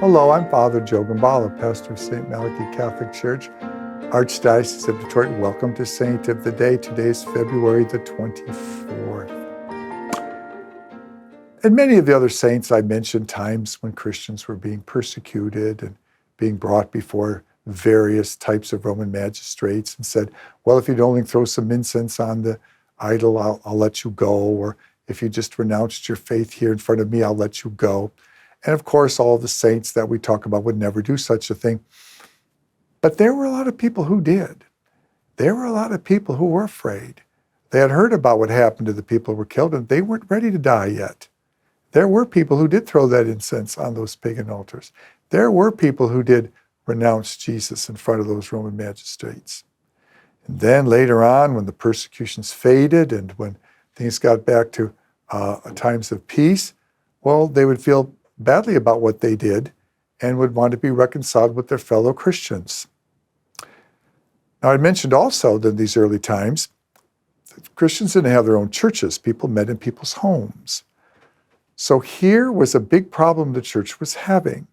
Hello, I'm Father Joe Gambala, pastor of St. Malachy Catholic Church, Archdiocese of Detroit. Welcome to Saint of the Day. Today is February the 24th. And many of the other saints, I mentioned times when Christians were being persecuted and being brought before various types of Roman magistrates and said, well, if you'd only throw some incense on the idol, I'll let you go. Or if you just renounced your faith here in front of me, I'll let you go. And of course, all the saints that we talk about would never do such a thing. But there were a lot of people who did. There were a lot of people who were afraid. They had heard about what happened to the people who were killed, and they weren't ready to die yet. There were people who did throw that incense on those pagan altars. There were people who did renounce Jesus in front of those Roman magistrates. And then later on, when the persecutions faded and when things got back to times of peace, well, they would feel badly about what they did and would want to be reconciled with their fellow Christians. Now, I mentioned also that in these early times, Christians didn't have their own churches. People met in people's homes. So here was a big problem the church was having.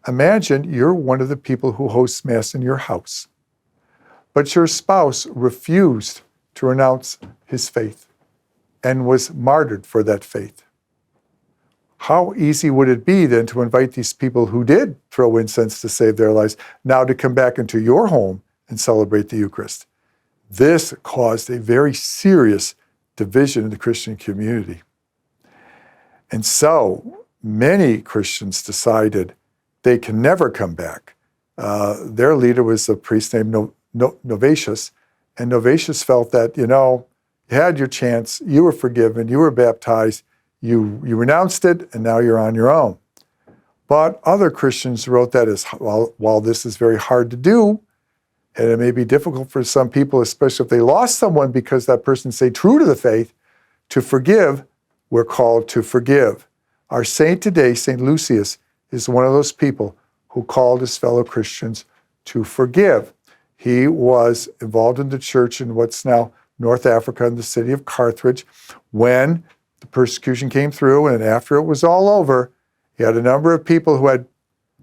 Imagine you're one of the people who hosts Mass in your house, but your spouse refused to renounce his faith and was martyred for that faith. How easy would it be then to invite these people who did throw incense to save their lives now to come back into your home and celebrate the Eucharist? This caused a very serious division in the Christian community. And so many Christians decided they can never come back. Their leader was a priest named Lucius, and Lucius felt that, you had your chance, you were forgiven, you were baptized, you renounced it, and now you're on your own. But other Christians wrote that as, while this is very hard to do, and it may be difficult for some people, especially if they lost someone because that person stayed true to the faith, to forgive, we're called to forgive. Our saint today, St. Lucius, is one of those people who called his fellow Christians to forgive. He was involved in the church in what's now North Africa in the city of Carthage when the persecution came through, and after it was all over, he had a number of people who had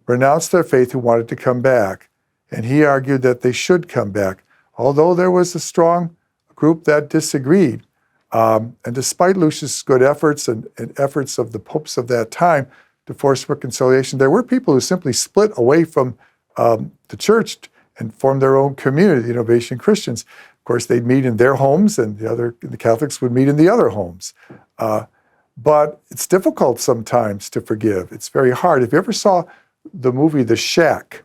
renounced their faith who wanted to come back. And he argued that they should come back, although there was a strong group that disagreed. And despite Lucius' good efforts and efforts of the popes of that time to force reconciliation, there were people who simply split away from the church and formed their own community, the Innovation Christians. Of course, they'd meet in their homes, and the Catholics would meet in the other homes. But it's difficult sometimes to forgive. It's very hard. If you ever saw the movie The Shack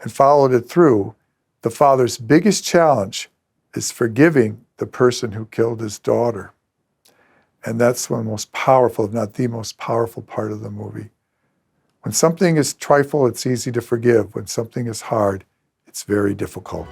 and followed it through, the father's biggest challenge is forgiving the person who killed his daughter. And that's one of the most powerful, if not the most powerful part of the movie. When something is trifle, it's easy to forgive. When something is hard, it's very difficult.